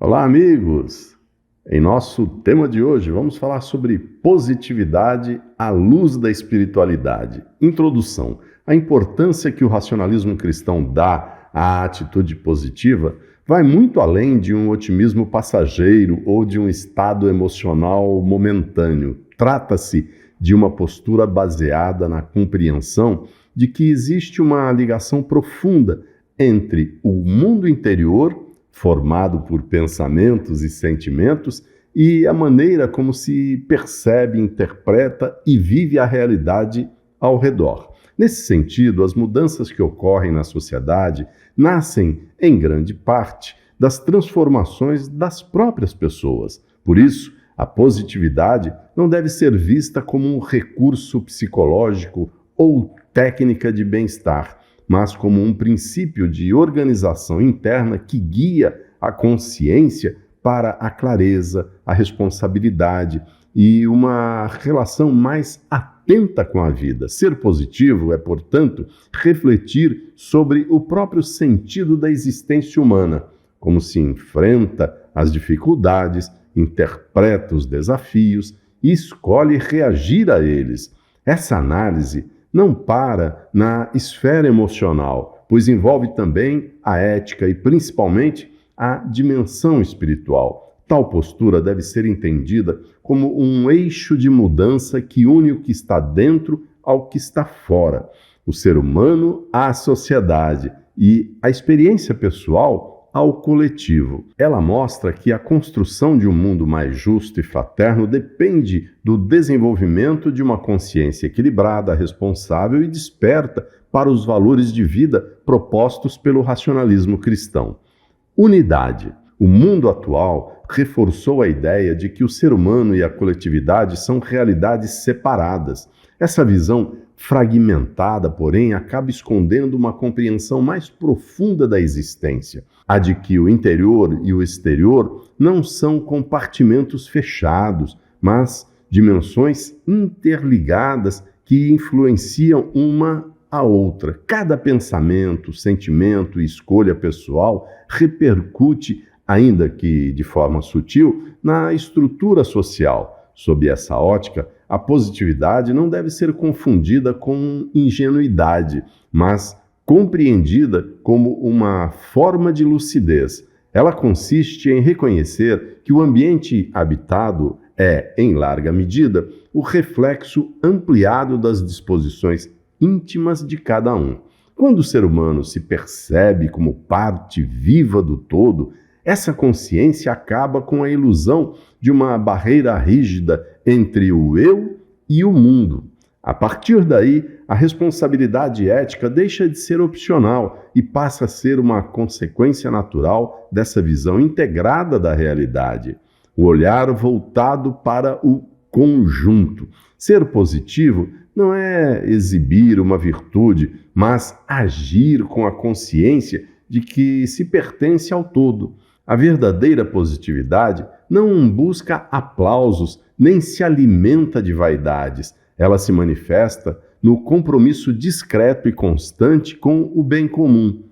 Olá, amigos! Em nosso tema de hoje, vamos falar sobre positividade à luz da espiritualidade. Introdução. A importância que o racionalismo cristão dá à atitude positiva vai muito além de um otimismo passageiro ou de um estado emocional momentâneo. Trata-se de uma postura baseada na compreensão de que existe uma ligação profunda entre o mundo interior, formado por pensamentos e sentimentos, e a maneira como se percebe, interpreta e vive a realidade ao redor. Nesse sentido, as mudanças que ocorrem na sociedade nascem, em grande parte, das transformações das próprias pessoas. Por isso, a positividade não deve ser vista como um recurso psicológico ou técnica de bem-estar, mas como um princípio de organização interna que guia a consciência para a clareza, a responsabilidade e uma relação mais atenta com a vida. Ser positivo é, portanto, refletir sobre o próprio sentido da existência humana, como se enfrenta as dificuldades, interpreta os desafios e escolhe reagir a eles. Essa análise não para na esfera emocional, pois envolve também a ética e, principalmente, a dimensão espiritual. Tal postura deve ser entendida como um eixo de mudança que une o que está dentro ao que está fora, o ser humano à sociedade e a experiência pessoal ao coletivo. Ela mostra que a construção de um mundo mais justo e fraterno depende do desenvolvimento de uma consciência equilibrada, responsável e desperta para os valores de vida propostos pelo racionalismo cristão. Unidade. O mundo atual reforçou a ideia de que o ser humano e a coletividade são realidades separadas. Essa visão fragmentada, porém, acaba escondendo uma compreensão mais profunda da existência, a de que o interior e o exterior não são compartimentos fechados, mas dimensões interligadas que influenciam uma a outra. Cada pensamento, sentimento e escolha pessoal repercute, ainda que de forma sutil, na estrutura social. Sob essa ótica, a positividade não deve ser confundida com ingenuidade, mas compreendida como uma forma de lucidez. Ela consiste em reconhecer que o ambiente habitado é, em larga medida, o reflexo ampliado das disposições íntimas de cada um. Quando o ser humano se percebe como parte viva do todo, essa consciência acaba com a ilusão de uma barreira rígida entre o eu e o mundo. A partir daí, a responsabilidade ética deixa de ser opcional e passa a ser uma consequência natural dessa visão integrada da realidade. O olhar voltado para o conjunto. Ser positivo não é exibir uma virtude, mas agir com a consciência de que se pertence ao todo. A verdadeira positividade não busca aplausos, nem se alimenta de vaidades. Ela se manifesta no compromisso discreto e constante com o bem comum.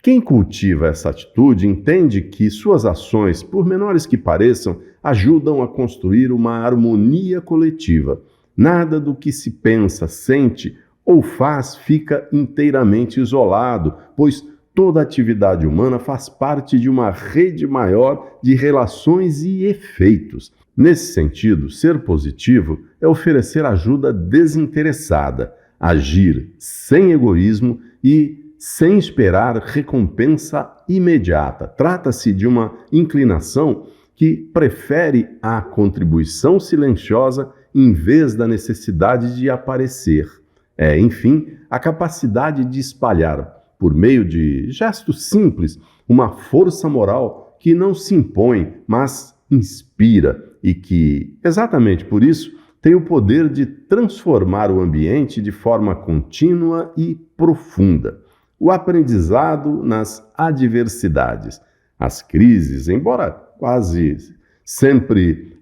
Quem cultiva essa atitude entende que suas ações, por menores que pareçam, ajudam a construir uma harmonia coletiva. Nada do que se pensa, sente ou faz fica inteiramente isolado, pois toda atividade humana faz parte de uma rede maior de relações e efeitos. Nesse sentido, ser positivo é oferecer ajuda desinteressada, agir sem egoísmo e sem esperar recompensa imediata. Trata-se de uma inclinação que prefere a contribuição silenciosa em vez da necessidade de aparecer. É, enfim, a capacidade de espalhar, por meio de gestos simples, uma força moral que não se impõe, mas inspira e que, exatamente por isso, tem o poder de transformar o ambiente de forma contínua e profunda. O aprendizado nas adversidades. As crises, embora quase sempre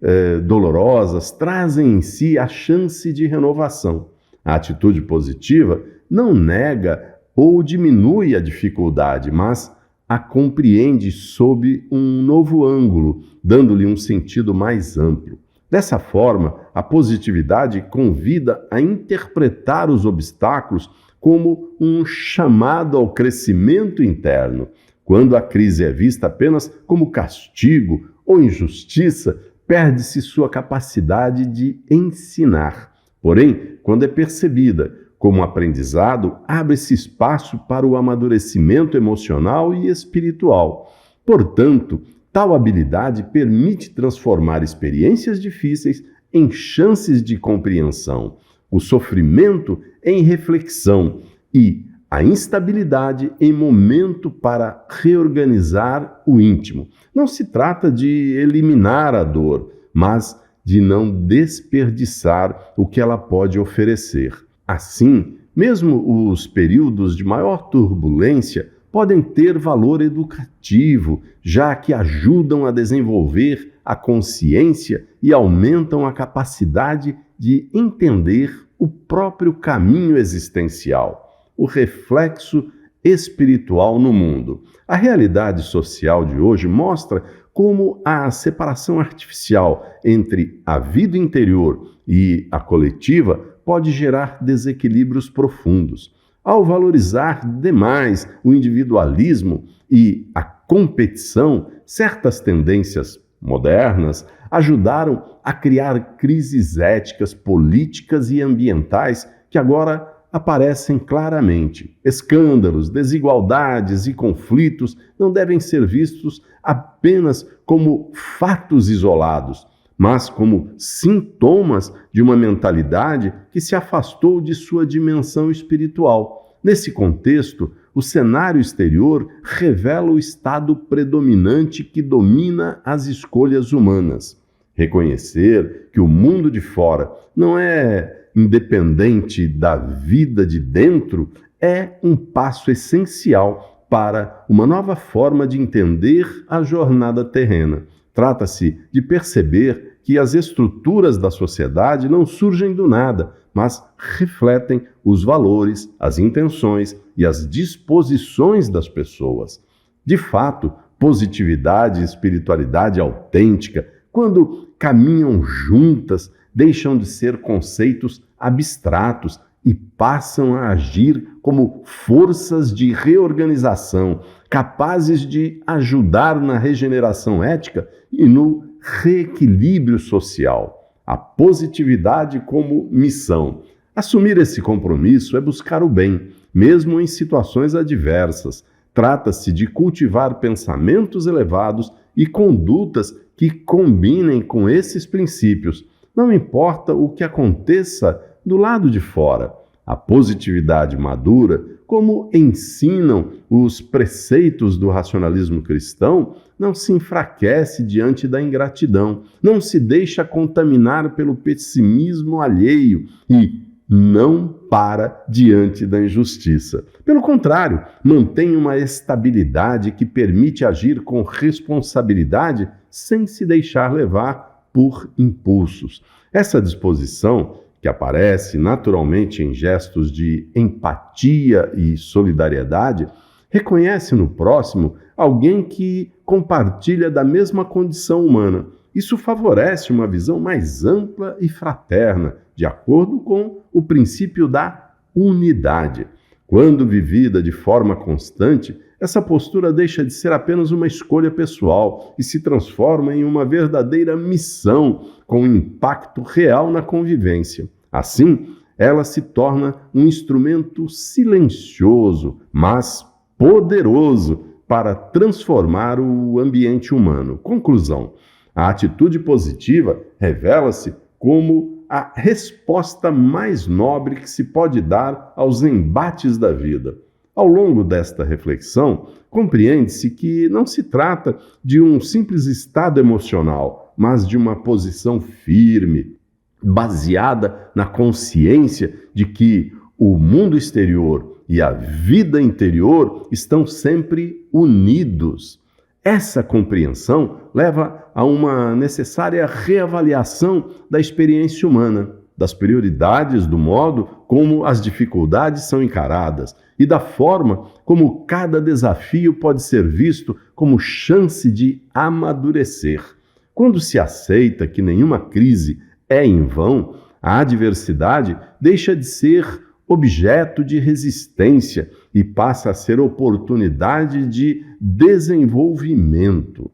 dolorosas, trazem em si a chance de renovação. A atitude positiva não nega ou diminui a dificuldade, mas a compreende sob um novo ângulo, dando-lhe um sentido mais amplo. Dessa forma, a positividade convida a interpretar os obstáculos como um chamado ao crescimento interno. Quando a crise é vista apenas como castigo ou injustiça, perde-se sua capacidade de ensinar. Porém, quando é percebida como aprendizado, abre-se espaço para o amadurecimento emocional e espiritual. Portanto, tal habilidade permite transformar experiências difíceis em chances de compreensão, o sofrimento em reflexão e a instabilidade em momento para reorganizar o íntimo. Não se trata de eliminar a dor, mas de não desperdiçar o que ela pode oferecer. Assim, mesmo os períodos de maior turbulência podem ter valor educativo, já que ajudam a desenvolver a consciência e aumentam a capacidade de entender o próprio caminho existencial, o reflexo espiritual no mundo. A realidade social de hoje mostra como a separação artificial entre a vida interior e a coletiva pode gerar desequilíbrios profundos. Ao valorizar demais o individualismo e a competição, certas tendências modernas ajudaram a criar crises éticas, políticas e ambientais que agora aparecem claramente. Escândalos, desigualdades e conflitos não devem ser vistos apenas como fatos isolados, mas como sintomas de uma mentalidade que se afastou de sua dimensão espiritual. Nesse contexto, o cenário exterior revela o estado predominante que domina as escolhas humanas. Reconhecer que o mundo de fora não é independente da vida de dentro é um passo essencial para uma nova forma de entender a jornada terrena. Trata-se de perceber que as estruturas da sociedade não surgem do nada, mas refletem os valores, as intenções e as disposições das pessoas. De fato, positividade e espiritualidade autêntica, quando caminham juntas, deixam de ser conceitos abstratos e passam a agir como forças de reorganização, capazes de ajudar na regeneração ética e no reequilíbrio social. A positividade como missão. Assumir esse compromisso é buscar o bem, mesmo em situações adversas. Trata-se de cultivar pensamentos elevados e condutas que combinem com esses princípios. Não importa o que aconteça do lado de fora. A positividade madura, como ensinam os preceitos do racionalismo cristão, não se enfraquece diante da ingratidão, não se deixa contaminar pelo pessimismo alheio e não para diante da injustiça. Pelo contrário, mantém uma estabilidade que permite agir com responsabilidade sem se deixar levar por impulsos. Essa disposição, que aparece naturalmente em gestos de empatia e solidariedade, reconhece no próximo alguém que compartilha da mesma condição humana. Isso favorece uma visão mais ampla e fraterna, de acordo com o princípio da unidade. Quando vivida de forma constante, essa postura deixa de ser apenas uma escolha pessoal e se transforma em uma verdadeira missão com impacto real na convivência. Assim, ela se torna um instrumento silencioso, mas poderoso para transformar o ambiente humano. Conclusão: a atitude positiva revela-se como a resposta mais nobre que se pode dar aos embates da vida. Ao longo desta reflexão, compreende-se que não se trata de um simples estado emocional, mas de uma posição firme, baseada na consciência de que o mundo exterior e a vida interior estão sempre unidos. Essa compreensão leva a uma necessária reavaliação da experiência humana. das prioridades do modo como as dificuldades são encaradas e da forma como cada desafio pode ser visto como chance de amadurecer. Quando se aceita que nenhuma crise é em vão, a adversidade deixa de ser objeto de resistência e passa a ser oportunidade de desenvolvimento.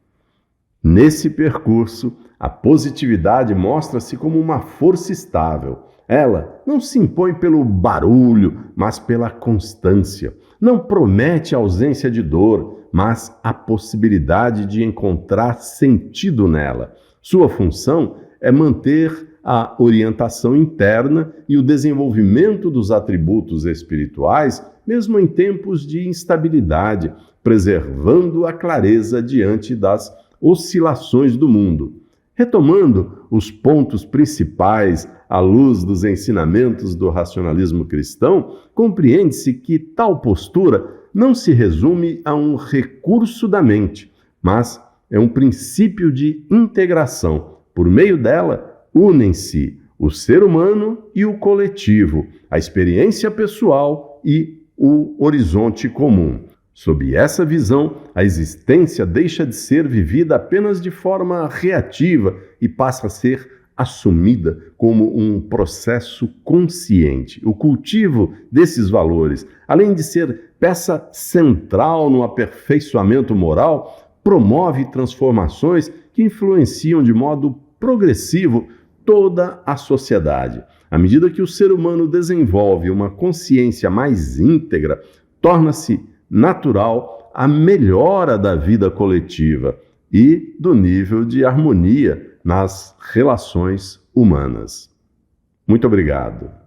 Nesse percurso, a positividade mostra-se como uma força estável. Ela não se impõe pelo barulho, mas pela constância. Não promete a ausência de dor, mas a possibilidade de encontrar sentido nela. Sua função é manter a orientação interna e o desenvolvimento dos atributos espirituais, mesmo em tempos de instabilidade, preservando a clareza diante das oscilações do mundo. Retomando os pontos principais à luz dos ensinamentos do racionalismo cristão, compreende-se que tal postura não se resume a um recurso da mente, mas é um princípio de integração. Por meio dela, unem-se o ser humano e o coletivo, a experiência pessoal e o horizonte comum. Sob essa visão, a existência deixa de ser vivida apenas de forma reativa e passa a ser assumida como um processo consciente. O cultivo desses valores, além de ser peça central no aperfeiçoamento moral, promove transformações que influenciam de modo progressivo toda a sociedade. À medida que o ser humano desenvolve uma consciência mais íntegra, torna-se natural a melhora da vida coletiva e do nível de harmonia nas relações humanas. Muito obrigado.